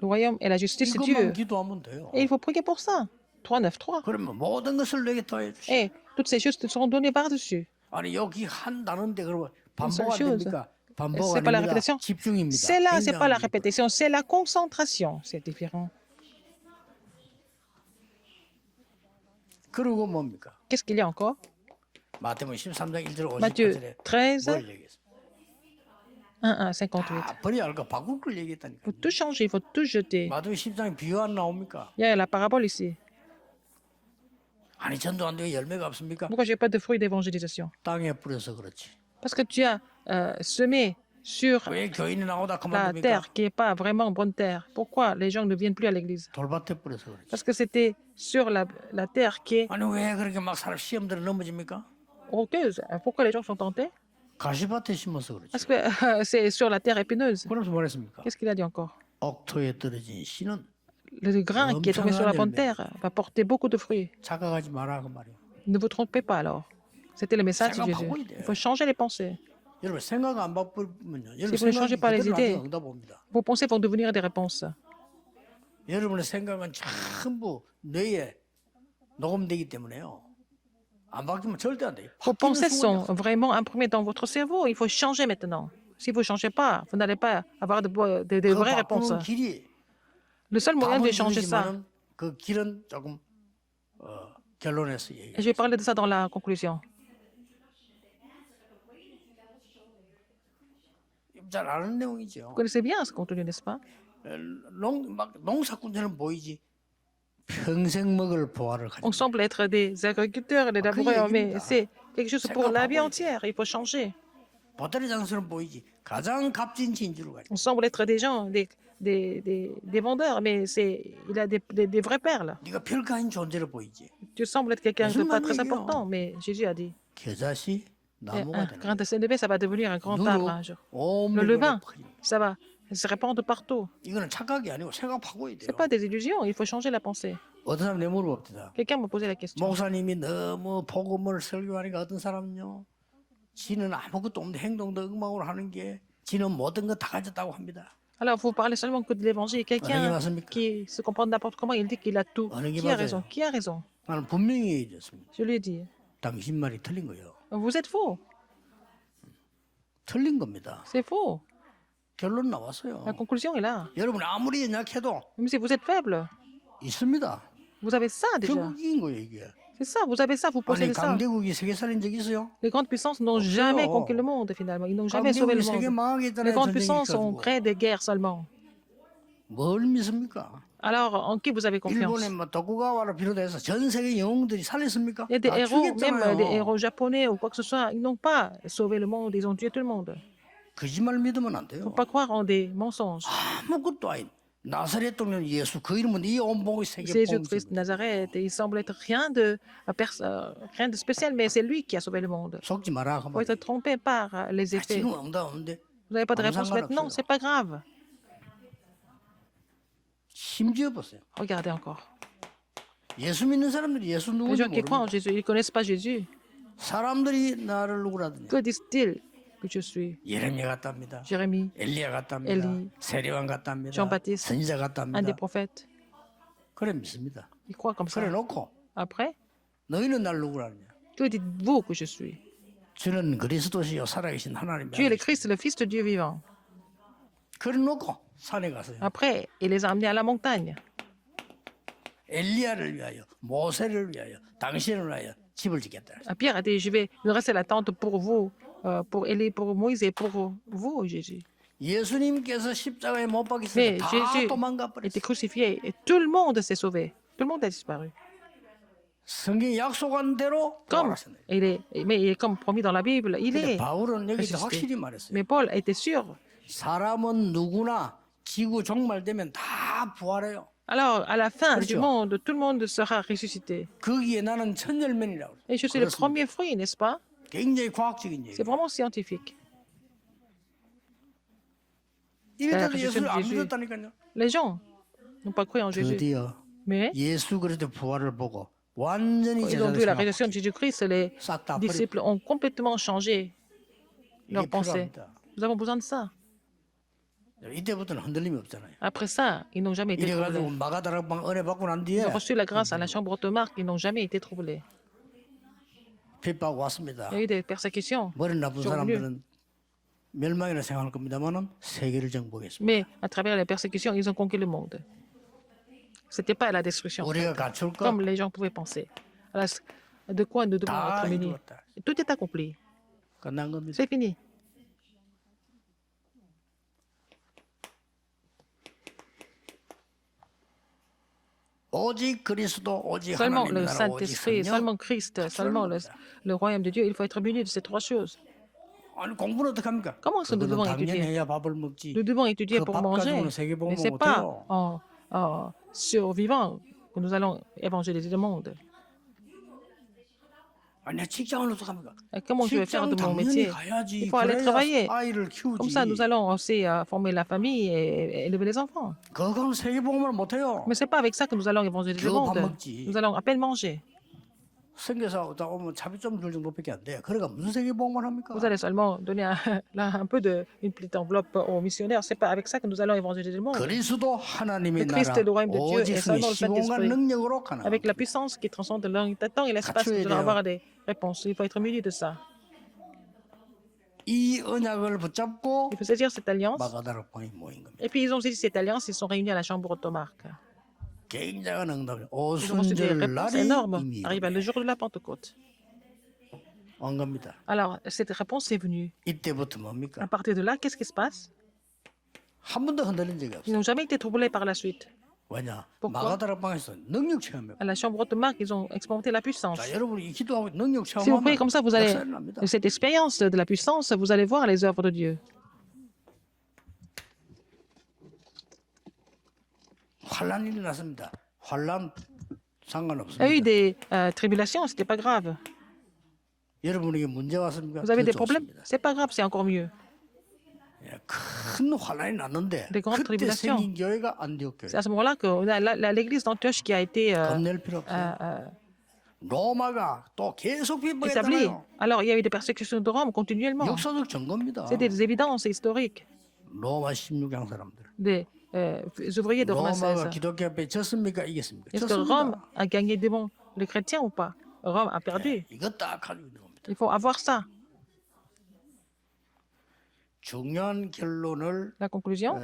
le royaume et la justice de 이것만 Dieu. 기도하면 돼요. Et il faut prier pour ça. 3, 9, 3. 그러면 모든 것을 내게 더해 주시. Et toutes ces choses te seront données par-dessus. 아니 여기 한다는데 그러면 Une seule 반복 안 chose. 됩니까? 반복 C'est pas la 아닙니다. répétition. 집중입니다. C'est là, c'est pas la 굉장한 répétition, c'est la concentration. C'est différent. 집중. 그리고 뭡니까? Qu'est-ce qu'il y a encore? 마태복음 13장 1절 Matthieu 58절에 13, 뭘 얘기했어요? 1, 1, 58. 다 버려야 할 거 바꿀 걸 얘기했다니까. Il faut tout changer, il faut tout jeter. 마태복음 10장에 비유 안 나옵니까? Il y a la parabole ici. 아니 전도 안 되고 열매가 없습니까? Pourquoi je n'ai pas de fruits d'évangélisation? 땅에 뿌려서 그렇지. Parce que tu as semé sur 왜 교인이 나오다 la 그만둡니까? terre qui n'est pas vraiment bonne terre. Pourquoi les gens ne viennent plus à l'église? 돌밭에 뿌려서 그렇지. Parce que c'était sur la terre qui est 아니 왜 그렇게 막 사람 시험들에 넘어집니까? roqueuse. Pourquoi les gens sont tentés? 가시밭에 심어서 그렇지. Parce que c'est sur la terre épineuse. 그러면서 뭐랬습니까? Qu'est-ce qu'il a dit encore? 억토에 떨어진 씨는 Le grain qui est tombé sur la bonne terre va porter beaucoup de fruits. 착각하지 마라 그 말이에요. Ne vous trompez pas alors. C'était le message de Jésus. Il faut changer les pensées. 여러분 생각 안 바꾸면요. Si 여러분 vous ne 생각이 changez pas les 그대로 idées, 나중에 응답 옵니다. vos pensées vont devenir des réponses. 여러분의 생각은 전부 뇌에 녹음되기 때문에요. 안 바뀌면 절대 안 돼요. Vos 바뀌는 pensées sont 순간이 vraiment imprimées dans votre cerveau. Il faut changer maintenant. Si vous ne changez pas, vous n'allez pas avoir de vraies 그 réponses. 바꾸는 길이 Le seul moyen de 답은 changer ça, 이루지만은 그 길은 조금 결론에서 et 얘기해요. je vais parler de ça dans la conclusion. 잘 아는 내용이죠. Vous connaissez bien ce contenu, n'est-ce pas? 막 농사꾼처럼 보이지 평생 먹을 보화를 가지고 On semble être des agriculteurs, des laboureurs, mais c'est quelque chose pour la vie entière. Il faut changer. 보따리 장수처럼 보이지 가장 값진 진주를 가지고 On semble être des gens, des vendeurs, mais il a des vraies perles. 네가 별거 아닌 존재로 보이지. Tu sembles être quelqu'un de pas très 무슨 important, mais Jésus a dit, 겨자씨 나무가 un 되는 grain de sénévé, ça va devenir un grand arbre un jour. 온 Le levain, 물건에 퍼진다. ça va se répandre partout. 이거는 착각이 아니고 생각 바꿔야 Ce 돼요. n'est pas des illusions, il faut changer la pensée. 어떤 사람 내 물어봅니다. Quelqu'un m'a posé la question. 목사님이 너무 복음을 설교하니까 어떤 사람은요. 지는 아무것도 없는데 행동도 엉망으로 하는 게 지는 모든 거 다 가졌다고 합니다. Alors, vous parlez seulement que de l'évangile. Quelqu'un 맞습니까? qui se comprend n'importe comment, il dit qu'il a tout. 어느 게 Qui a 맞아요? raison? Qui a raison? 나는 분명히 얘기했습니다. Je lui ai dit, 당신 말이 틀린 거예요. vous êtes faux. 틀린 겁니다. C'est faux. 결론 나왔어요. La conclusion est là. 여러분 아무리 연약해도 Même si vous êtes faible, 있습니다. vous avez ça déjà. 결국인 거예요 이게. C'est ça, vous avez ça, vous 아니 possédez ça. 강대국이 세계살인 적 있어요? Les grandes puissances n'ont jamais conquis le monde, finalement. Ils n'ont jamais sauvé 강대국이 le 세계 monde. 망하게 Les 했잖아요. grandes 전쟁이 puissances ont 가지고. créé des guerres seulement. 뭘 믿습니까? Alors, en qui vous avez confiance? 일본의 뭐 도쿠가와를 비롯해서 전 세계 영웅들이 살렸습니까? Il y a des 다 héros, même 죽였잖아요. des héros japonais ou quoi que ce soit, ils n'ont pas sauvé le monde, ils ont tué tout le monde. 거짓말 믿으면 안 Il ne 돼요. faut pas croire en des mensonges. 아무것도 아닌 나사렛 동네 예수 그 이름은 이 온복의 세계 C'est 봉지. Jésus-Christ de Nazareth, et il semble être rien de spécial, mais c'est lui qui a sauvé le monde. 속지 마라. Il faut être trompé par les effets. 지금 응답 없는데 Vous n'avez pas de 아무 réponse 상관없어요. maintenant, c'est pas grave. 심지어 보세요. Regardez encore. 예수 믿는 사람들이 예수 Les 누군지 gens qui croient en 모릅니다. Jésus, ils ne connaissent pas Jésus. 사람들이 나를 누구라더니 Que disent-ils que je suis? 예레미야 같답니다. Jérémie, 엘리야 같답니다. 엘리, 세례왕 같답니다. Jean-Baptiste, 선지자 un des 같답니다. prophètes. 그래 믿습니다. Ils croient comme ça. 그래 놓고 Après, 너희는 날 누구라느냐? que dites-vous que je suis? 주는 그리스도시요 살아계신 하나님이 Tu es le Christ, le Fils de Dieu vivant. 그래 놓고 산에 가서요. Après, il les a amenés à la montagne. 엘리야를 위하여, 모세를 위하여, 당신을 위하여 집을 짓겠다. Pierre a dit, je vais dresser la tente pour vous, pour Élie, pour Moïse et pour vous, Jésus. 예수님께서 십자가에 못 박혔을 Mais 때다 Jésus 도망가 était 버렸어요. crucifié et tout le monde s'est sauvé. Tout le monde a disparu. 성경이 약속한 대로 Comme 부활하셨네요. mais il est comme promis dans la Bible, il 근데 est 바울은 여기서 ressuscité. 확실히 말했어요. Mais Paul était sûr. 사람은 누구나 지구 종말되면 다 부활해요. Alors, à la fin du 그렇죠. monde, tout le monde sera ressuscité. 거기에 나는 천열면이라고 그래요. Et je suis le 그렇습니다. premier fruit, n'est-ce pas? 굉장히 과학적인 C'est 얘기예요. vraiment scientifique. 이래도 je 예수를 안 suis Jésus. 믿었다니까요. Les gens n'ont pas cru en Jésus. 드디어 Mais 예수 그리스도 부활을 보고 완전히 quand ils ont vu la 제자들 résurrection de Jésus-Christ, les 싹다 disciples ont complètement changé leur 이게 pensée. 필요합니다. Nous avons besoin de ça. 이때부터는 흔들림이 없잖아요. Après ça, ils n'ont jamais été 이래가지고 troublés. 마가다락방 은혜 받고 난 Ils 뒤에 ont reçu la grâce à la chambre haute marque, ils n'ont jamais été troublés. 핍박 왔습니다. Il y a eu des persécutions. 머리 나쁜 좀 사람들은 멸망이라 생각할 겁니다만은 세계를 정복했습니다. Mais à travers les persécutions, ils ont conquis le monde. Ce n'était pas la destruction, 우리가 갖출 것 comme les gens pouvaient penser. Alors, de quoi nous devons 다 être munis? 이루었다. Tout est accompli. 끝난 겁니다. C'est fini. 오직 그리스도, 오직 Seulement 하나님 le 나라, 오직 Saint-Esprit, 성령. seulement Christ, seulement le royaume de Dieu. Il faut être muni de ces trois choses. 아니 공부는 어떻게 합니까? Comment est-ce que nous 그거는 devons 당연히 étudier? 해야 밥을 먹지. Nous devons étudier 그 pour 밥 manger. 가지고는 세계복음을 Mais ce n'est pas 못해요. en survivant que nous allons évangéliser le monde. 아니 직장을 어떻게 합니까? Et comment je vais faire 직장 de mon 당연히 métier? 가야지. Il faut aller 그래야 travailler. 아이를 키우지. Comme ça, nous allons aussi former la famille et élever les enfants. 그건 세계복음을 못해요. Mais ce n'est pas avec ça que nous allons évangéliser le 그거 밥 monde. 먹지. Nous allons à peine manger. 선교사 오다 오면 차비 좀 줄 정도밖에 안 돼. 그러니까 무슨 세계복음을 합니까? Vous allez seulement donner un peu une petite enveloppe aux missionnaires. Ce n'est pas avec ça que nous allons évangéliser le monde. 그리스도 하나님의 Le Christ 나라 est le royaume de Dieu 오직 et 성의 seulement le 시공간 Saint-Esprit. 능력으로 가는 Avec la puissance qui transcende le temps et l'espace, 갖춰야 nous allons 돼요. avoir des réponses. Il faut être muni de ça. 이 언약을 붙잡고 Il faut saisir cette alliance. 마가다락방에 모인 겁니다. Et puis, ils ont saisi cette alliance. Ils sont réunis à la chambre automarque. 굉장한 응답이 Ils ont reçu des 오순절 réponses 날이 énormes. 이미 Arrive le jour de la Pentecôte. 온 겁니다. Alors, cette réponse est venue. 이때부터 À 뭡니까? partir de là, qu'est-ce qui se passe? 한 번도 흔들린 적이 Ils 없어요. n'ont jamais été troublés par la suite. 왜냐? Pourquoi? 마가다락방에서 능력 체험해. À la chambre automarque, ils ont expérimenté la puissance. 자, 여러분이 기도하고 능력 Si vous priez 체험하면 comme ça, vous allez, 역사를 납니다. cette expérience de la puissance, vous allez voir les œuvres de Dieu. 환란이 일어났습니다. 환란 Il y a eu 상관없습니다. des tribulations, c'était pas grave. 여러분에게 문제 왔습니까? Vous avez 더 des problèmes, 좋습니다. c'est pas grave, c'est encore mieux. 예, 큰 환란이 났는데 Des grandes 그때 tribulations. 생긴 교회가 안디옥 교회. C'est à ce moment-là que l'église d'Antioche qui a été 겁낼 필요 없어요. 로마가 또 계속 établie. 핍박했잖아요. Alors, il y a eu des persécutions de Rome continuellement. 역사적 증거입니다. C'est des évidences historiques 로마 16강 사람들. des ouvriers de Rome 로마가 16. 기독교 앞에 졌습니까? 이겼습니까? Est-ce que Rome 졌습니다. a gagné devant les chrétiens ou pas? Rome a perdu. 이거 딱 가지고 있는 겁니다. Il faut avoir ça. 중요한 결론을 La conclusion,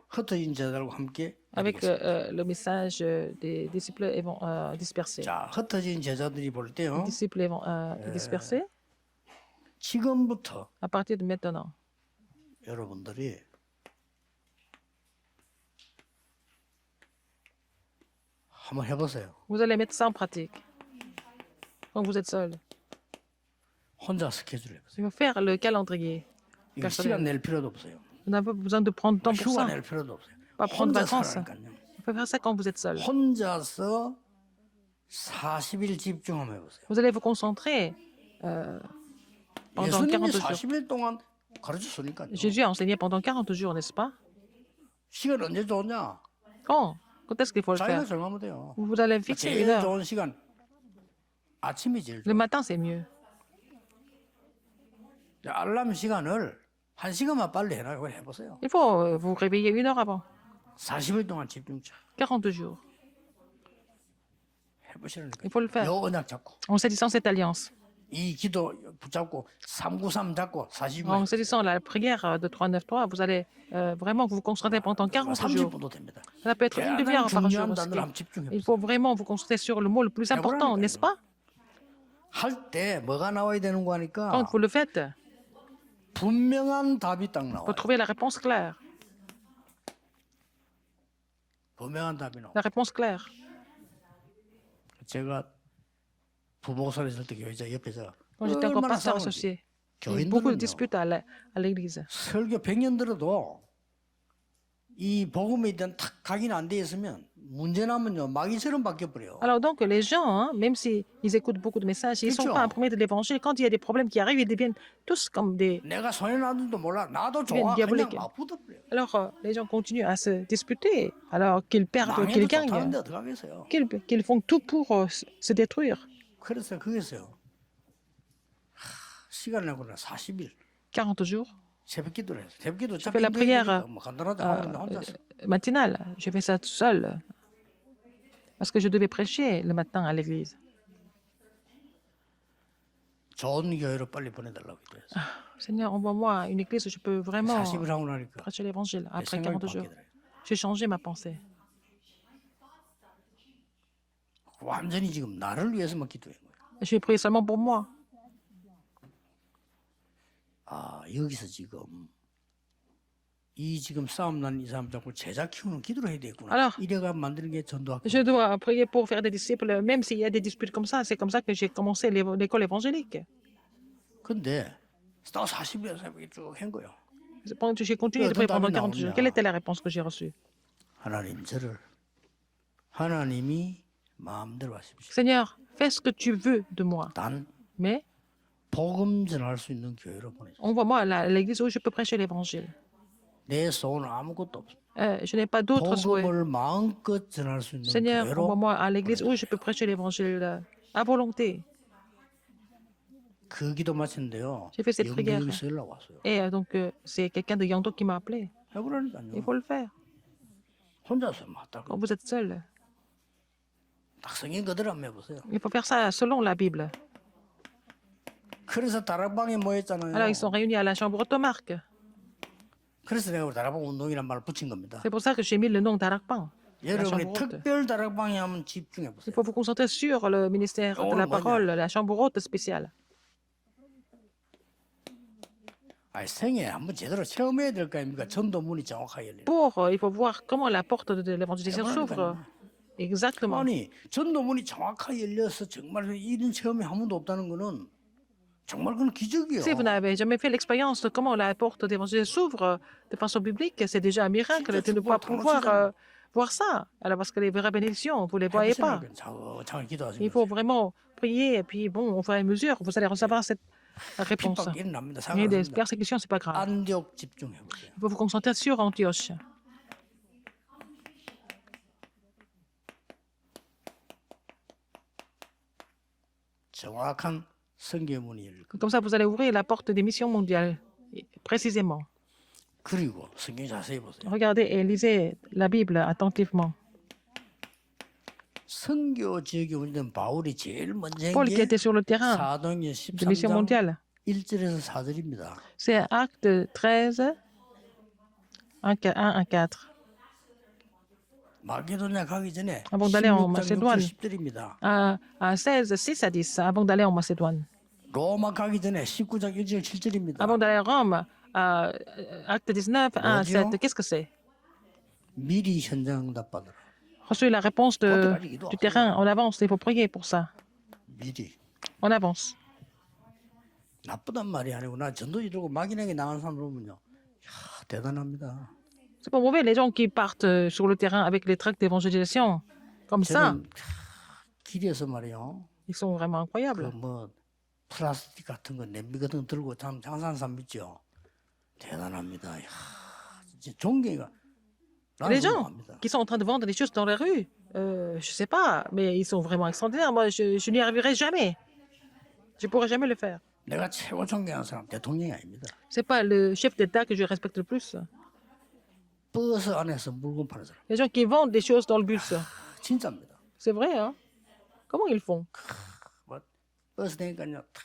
흩어진 제자들과 함께 avec 가지겠습니다. le message des disciples dispersés. 자, 흩어진 제자들이 볼 Les 때요. disciples dispersés, 지금부터 à partir de maintenant, 여러분들이 한번 해보세요. vous allez mettre ça en pratique. Quand vous êtes seul, 혼자 스케줄 해보세요. il faut faire le calendrier. 이거 시간 낼 필요도 없어요. Vous n'avez pas besoin de prendre temps pour 휴가 ça. 낼 필요도 없어요. Pas prendre 혼자 vacances. 살아니까요. Il faut faire ça quand vous êtes seul. 혼자서 40일 집중하면 해보세요. Vous allez vous concentrer pendant 40 예수님이 jours. 40일 동안 가르쳤으니까요. Jésus a enseigné pendant 40 jours, n'est-ce pas? 시간 언제 좋냐? Quand? Quand est-ce qu'il faut le 자기가 faire? 정하면 돼요. Vous allez fixer une 제일 heure. 좋은 시간 아침이 제일 Le 좋아. matin, c'est mieux. 알람 시간을 1시간만 빨리 해라고 해보세요. Il faut vous réveiller une heure avant. 40일 동안 집중차 42 jours. 해보시라니까. Il faut le faire. 요 언약 잡고 En saisissant cette alliance. 이 기도 붙잡고 393 잡고 40분 En saisissant la prière de 393, vous allez vraiment vous concentrer pendant 40 jours. 30분도 됩니다. Ça peut être une 가장 demi-heure par jour. 중요한 단어를 한번 집중해 Il 보세요. faut vraiment vous concentrer sur le mot le plus important, n'est-ce pas? 할 때 뭐가 나와야 되는 거 하니까 Quand vous le faites, 분명한 답이 딱 il 나와요. faut trouver la réponse claire. 분명한 답이 나와요. La réponse claire. 제가 부목사를 있을 때 교회자 옆에서 Quand j'étais encore 얼마나 pasteur 싸우는지. associé, il y a eu beaucoup de 교인들은요. disputes à l'église. 설교 100년 들어도 이 복음에 대한 탁 각인 안 돼 있으면 문제 나면요 마귀처럼 바뀌어 버려요. Alors donc, les gens, hein, même s'ils écoutent beaucoup de messages, ils ne sont Kiko. pas imprimés de l'évangile. Quand il y a des problèmes qui arrivent, ils deviennent tous comme des... 내가 손해 나는지도 몰라. 나도 좋아. 그냥 diabolique. 막 붙어버려요. Alors, les gens continuent à se disputer, alors qu'ils perdent, qu'ils 망해도 좋다는데 gagnent, 어떡하겠어요. qu'ils font tout pour se détruire. 그래서 그게서요. 시간을 내고는 40일 40 jours. 새벽 기도를 했어요. 새벽 기도 fais la prière, 뭐 간단하다 하는데 혼자서 Matinale, j'ai fait ça tout seul. Parce que je devais prêcher le matin à l'église. 좋은 교회로 빨리 보내달라고 기도했어요. Seigneur, envoie-moi une église où je peux vraiment 40일 하고 나니까 prêcher l'évangile. 내 Après 생각이 40 jours, 바뀌더라고요. j'ai changé ma pensée. 완전히 지금 나를 위해서만 기도한 거예요. Je vais prier seulement pour moi. 아 여기서 지금 이 지금 싸움 난 이 사람 자꾸 제자 키우는 기도를 해야 되겠구나. Alors, 이래가 만드는 게 전도학교. Je dois prier pour faire des disciples, même s'il y a des disputes comme ça. C'est comme ça que j'ai commencé l'école évangélique. 근데 또 40일 새벽에 쭉 한 거예요. J'ai continué de prier pendant 40 jours. Quelle était la réponse que j'ai reçue? 하나님 저를 하나님이 마음대로 하십시오. Seigneur, fais ce que tu veux de moi. 단 Mais 복음 전할 수 있는 교회로 보내줘. envoie-moi à l'église où je peux prêcher l'évangile. 내 소원은 아무것도 없어. Je n'ai pas d'autres souhaits. 복음을 마음껏 전할 수 있는 Seigneur, 교회로 envoie-moi à l'église où je peux prêcher l'évangile à volonté. 그 기도 마쳤는데요. J'ai fait cette prière. 여기서 연락 왔어요. Et donc, c'est quelqu'un de Yangdo qui m'a appelé. Il 해보라니까요. faut le faire. 혼자서 막딱 Quand vous êtes seul, 성경 그대로 한번 해보세요. il faut faire ça selon la Bible. 그래서 다락방에 모였잖아요. Alors, ils sont réunis à la chambre automarque. 그래서 내가 다락방 운동이란 말을 붙인 겁니다. C'est pour ça que j'ai mis le nom d'Arakpan. 여러분이 chambre haute. 특별 다락방에 한번 집중해 Il 보세요. faut vous concentrer sur le ministère de la parole, la chambre haute spéciale. 아니, 생애 한번 제대로 체험해야 될 거 아닙니까? 전도문이 정확하게 열려요. Il faut voir comment la porte de l'évangélisation s'ouvre. Exactement. 아니 전도문이 정확하게 열려서 정말 이런 체험이 한 번도 없다는 거는 정말 그건 기적이에요. Si vous n'avez jamais fait l'expérience de comment la porte d'évangile s'ouvre de façon biblique, c'est déjà un miracle de ne pas pouvoir voir ça. Alors, parce que les vraies bénédictions, vous ne les voyez pas. 차근차근 기도하시면 Il faut vraiment prier, et puis bon, au fur et à mesure, vous allez recevoir cette réponse. 핍박이 일어납니다. Il y a des 상관없습니다. persécutions, c'est pas grave. 안디옥 집중해 보세요. Il faut vous concentrer sur Antioche. 정확한 성경문이 열릴 겁니다. Comme ça, vous allez ouvrir la porte des missions mondiales, précisément. 그리고 성경 자세히 보세요. Regardez et lisez la Bible attentivement. 선교 지역에 운전 바울이 제일 먼저 Paul, 한 qui 게 était sur le terrain 사도행전 de mission 13장 mondiale, 1절에서 4절입니다. c'est Acte 13, 1 à 4. 마게도냐 가기 전에 Avant d'aller en 16장 Macédoine. 6절 10절입니다. À 16, 6 à 10, avant d'aller en Macédoine. 로마 가기 전에 19장 1절 7절입니다. Avant d'aller à Rome, Acte 19, 1 à 7. Qu'est-ce que c'est? 미리 현장 응답 받으라. Reçu la réponse du terrain. On avance, il faut prier pour ça. 미리. On avance. 나쁘단 말이 아니고 나 전도 이러고 막연하게 나가는 사람 보면요. 이야, 대단합니다. C'est pas mauvais, les gens qui partent sur le terrain avec les tracts d'évangélisation, comme ça, 저는 길에서 말이요. ils sont vraiment incroyables. 그뭐 플라스틱 같은 거 냄비 같은 거 들고 참 장사하는 사람 있죠. 대단합니다. 이야, 진짜 존경이가. Les gens qui sont en train de vendre des choses dans les rues, je sais pas, mais ils sont vraiment extraordinaires. Moi, je n'y arriverai jamais. Je pourrai jamais le faire. 내가 최고 존경하는 사람 대통령이 아닙니다. C'est pas le chef d'État que je respecte le plus. 버스 안에서 물건 파는 사람. Les gens qui vendent des choses dans le bus. 진짜입니다. C'est vrai, hein? Comment ils font? 뭐 버스 되니까요 탁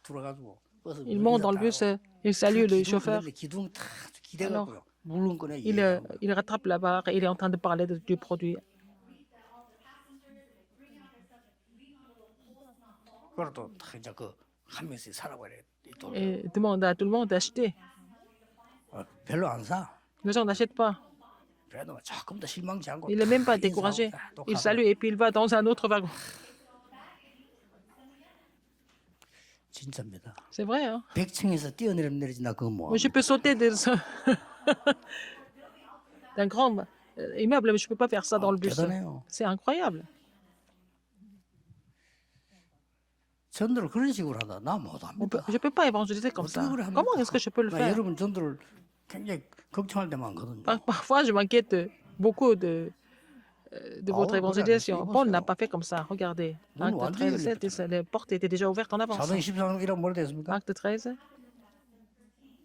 들어가지고 버스 Il monte dans le bus, il salue le chauffeur. 기둥 탁 기대갖고요. 물건거네. Il rattrape la barre et il est en train de parler du produit. 그래도 탁 이제 그한 명씩 사라고 그래. Et demande à tout le monde d'acheter. 별로 안 사. Les gens n'achètent pas. 그래도 조금 더 실망치 않고. Il n'est même pas 탁 découragé. 인사하고 또 Il 가고. salue et puis il va dans un autre wagon. 진짜입니다. C'est vrai, hein? 100층에서 뛰어내리면 내리진다 그거 뭐. Moi, je peux sauter d'un grand immeuble, mais je ne peux pas faire ça dans le bus. 대단해요. C'est incroyable. 전도를 그런 식으로 하다 나 못합니다. Je ne peux pas évangéliser comme ça. Comment est-ce que je peux le 나 faire? 여러분 전도를 굉장히 걱정할 때 많거든요. Parfois, je m'inquiète beaucoup de votre Ah, évangélisation. regarde, Paul n'a ici, pas fait comme ça. Regardez. Non, Acte non, 13, Dieu, 7, les portes étaient déjà ouvertes en avance. 사도행 14장 1은 뭐라 됐습니까? Acte 13,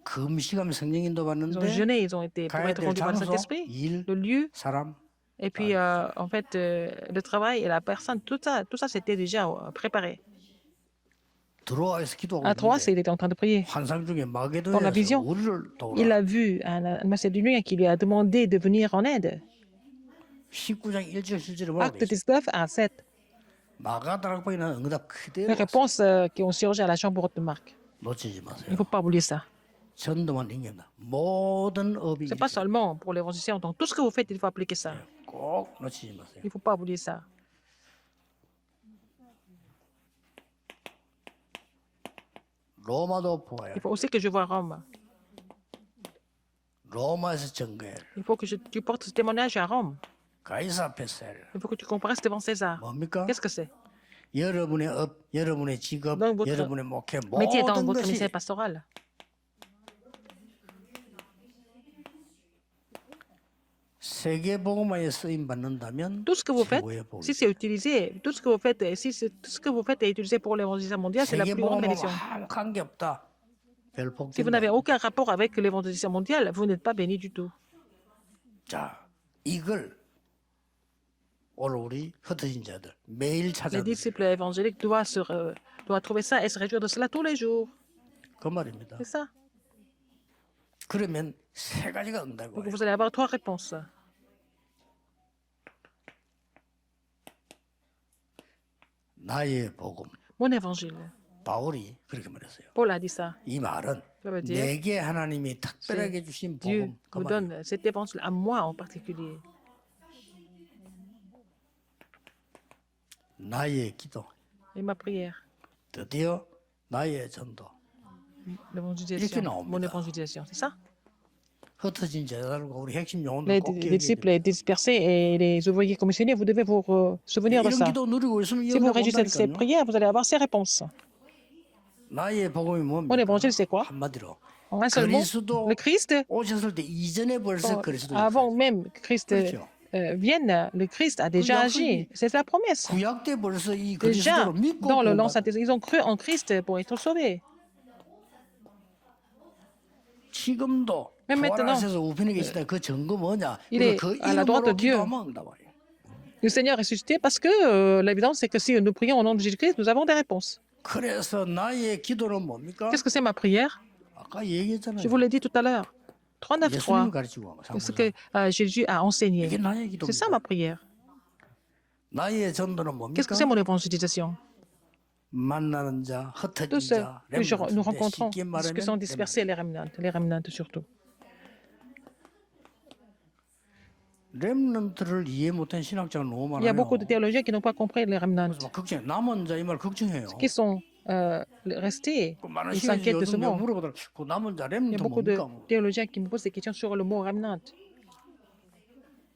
금식하며 성령 인도 ils ont 받는데 jeûné, ils ont été pour 가야 être 될 conduits par le 장소, Saint-Esprit. 일, Le lieu, 사람 et puis en fait, le travail et la personne, tout ça c'était déjà préparé. 들어와서 기도하고 À 3, 있는데 il était en train de prier. 환상 중에 Dans la 마게도에서 vision, 우리를 Il 도우라. a vu un Macédonien qui lui a demandé de venir en aide. 19장 1절 7절에 뭐라고 Acte 돼 있어요? 19 à 7. 마가다락방에는 응답 Les 그대로 réponses qui ont surgi à la chambre haute de Marc. 놓치지 Il 마세요. ne faut pas oublier ça. 전도만 인계입니다. mo든 업이 Ce n'est pas seulement pour l'évangélisation. Donc, tout ce que vous faites, il faut appliquer ça. 꼭 놓치지 마세요. Il ne faut pas oublier ça. 로마도 보아요. Il faut aussi que je voie Rome. 로마에서 증거해. Il faut que tu portes ce témoignage à Rome. 가이사 페셀. Il faut que tu comparaisses devant César. 뭡니까? Qu'est-ce que c'est? 여러분의 업, 여러분의 직업, Donc, votre 여러분의 목회 métier dans 모든 votre 것이 ministère pastoral. 세계 복음화에 쓰임 받는다면 Tout ce que vous faites, 최고의 복이. si c'est utilisé, tout ce que vous faites, tout ce que vous faites est utilisé pour l'évangélisation mondiale, c'est la 세계 plus grande 복음화 bénédiction. 아무 관계 없다. 별 Si vous 복된. n'avez aucun rapport avec l'évangélisation mondiale, vous n'êtes pas béni du tout. 자, 이걸 오늘 우리 흩어진 자들 매일 Les 찾아. disciples évangéliques doivent trouver ça et se réjouir de cela tous les jours. 그 말입니다. C'est ça. 그러면 세 가지가 응답이 Donc 와요. vous allez avoir 3 réponses. 나의 복음. Mon évangile. 바울이 그렇게 말했어요. Paul a dit ça. 이 말은 Ça veut dire, 내게 하나님이 특별하게 주신 Dieu 복음. 그 me 말이에요. donne cet évangile à moi en particulier. 나의 기도. Et ma prière. 드디어 나의 전도. L'évangélisation. 나옵니다. Mon évangélisation. C'est ça. 흩어진 자들과 우리 핵심 영혼들 Les 꼭 기억해야 disciples dispersés et les ouvriers commissionnés, vous devez vous souvenir de 이런 ça. 기도 누리고 있으면 Si vous réjouissez de ces 온다니까요. prières, vous allez avoir ces réponses. 나의 복음이 Mon 뭡니까? évangile, c'est quoi? 한마디로 En un seul mot, 그리스도 le Christ, 오셨을 때 이전에 벌써 그리스도 avant même que Christ 그렇죠. vienne, le Christ a déjà agi. C'est la promesse. 구약 때 벌써 이 Déjà, 그리스도로 믿고 dans 구원받- l'Ancien Testament, ils ont cru en Christ pour être sauvés. 지금도 Même maintenant, 부활하셔서 우편에 계시다 그 증거 뭐냐? il est 그 à la droite de 이름으로 Dieu. 기도하면 응답와요. Le Seigneur est ressuscité parce que l'évidence, c'est que si nous prions au nom de Jésus-Christ, nous avons des réponses. 그래서 나의 기도는 뭡니까? Qu'est-ce que c'est ma prière? 아까 Je 얘기했잖아요. vous l'ai dit tout à l'heure. 3.9.3. 예수님 가르치고 C'est ce que Jésus a enseigné. 이게 나의 C'est ça ma 기도입니다. prière. 나의 전도는 Qu'est-ce que 뭡니까? c'est mon évangélisation? 만나는 자, 흩어진 Tous ceux 자, que nous rencontrons, 쉽게 ceux qui sont 말하면 dispersés, les remnants surtout. 렘넌트를 이해 못한 신학자가 너무 Il y a 많아요. beaucoup de théologiens qui n'ont pas compris les remnants, 그래서 막 걱정, 남은 자 이 말 걱정해요. qui sont restés. 그 많은 Ils 신학자들이 s'inquiètent de ce 요즘 내가 mot. 물어보더라. 그 남은 자 Il y a 렘넌트 beaucoup de 뭡니까? théologiens qui me posent des questions sur le mot remnant.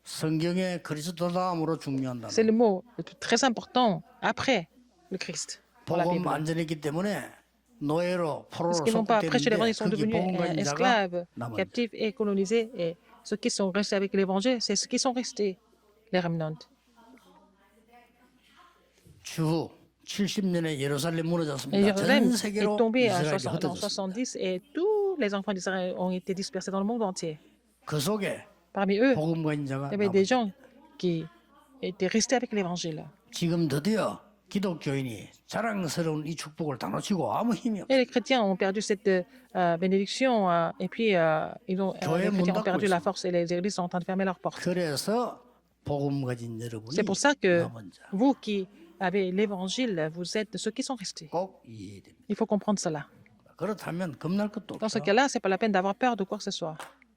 성경에 그리스도 다음으로 중요한 단어. C'est le mot très important après le Christ dans la 복음 Bible. 안전했기 때문에 노예로 포로로 Parce qu'ils n'ont pas prêché l'évangile, ils sont 속국되는데 devenus 거기 복음 가진 자가 esclaves, 남은 captifs et colonisés. Et ceux qui sont restés avec l'évangile, c'est ceux qui sont restés, les remnants. 주 70년에 예루살렘 Et 무너졌습니다. Jérusalem 전 est 세계로 tombé en 이스라엘이 70 흩어졌습니다. et tous les enfants d'Israël ont été dispersés dans le monde entier. 그 속에 Parmi eux, 복음 가진 자가 il y avait des 남은 gens qui étaient restés avec l'évangile. 지금 드디어 기독교인이 자랑스러운 이 축복을 다 놓치고 아무 힘이 Et 없어요. les chrétiens ont perdu cette bénédiction et puis les chrétiens ont perdu la force et les églises sont en train de fermer leurs portes. 그래서 복음 가진 여러분이 C'est pour ça que 남은 자 vous qui avez l'évangile, vous êtes ceux qui sont restés. 꼭 이해해야 됩니다. Il faut comprendre cela. 그렇다면 겁날 것도 Dans ce 없어요. cas-là, c'est pas la peine d'avoir peur de quoi que ce soit.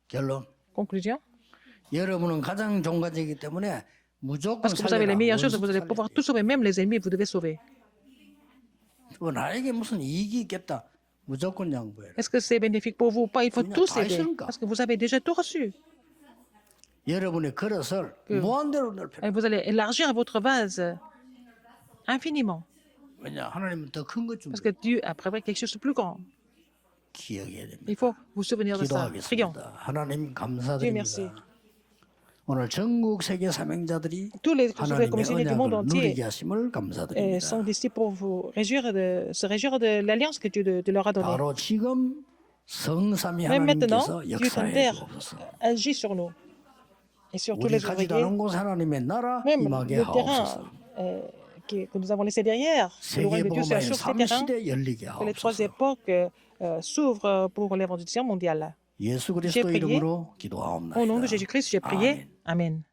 결론. Conclusion. 여러분은 가장 좋은 가지이기 때문에 무조건 Parce que vous avez les 살려라. meilleures choses, vous allez 원수도 pouvoir 살려야 tout sauver, même les ennemis, vous devez sauver. 돼요. 나에게 무슨 이익이 있겠다. 무조건 양보해라. Est-ce que c'est bénéfique pour vous ou pas? Il faut 그냥 tout 다 céder. 했으니까. Parce que vous avez déjà tout reçu. 여러분의 그릇을 무한대로 넓혀라. Et vous allez élargir votre vase infiniment. 왜냐 하나님은 더 큰 것 좀 Parce que Dieu a préparé quelque chose de plus grand. 기억해야 됩니다. Il faut vous souvenir de ça. Prions. 기도하겠습니다. 하나님 Dieu merci. 감사드립니다. 오늘 전국 세계 사명자들이 Tous les 하나님의 commissionnaires du monde 언약을 entier 누리게 하심을 감사드립니다. sont ici pour vous se réjouir de l'alliance que Dieu leur a donnée. 바로 지금 성삼위 Même maintenant, 하나님께서 Dieu ton 역사해 Père 주옵소서. agit sur nous et sur tous 우리 les 가지도 ouvriers, 않은 곳 하나님의 나라 même 임하게 le terrain 하옵소서. que nous avons laissé derrière. Le royaume de Dieu soit 세계복음화의 sur ces terrains, 3시대 열리게 que les trois 하옵소서. époques s'ouvrent pour l'évangélisation mondiale. 예수 J'ai 그리스도 prié 이름으로 Au nom de 기도하옵나이다. Jésus-Christ, j'ai prié. Amen.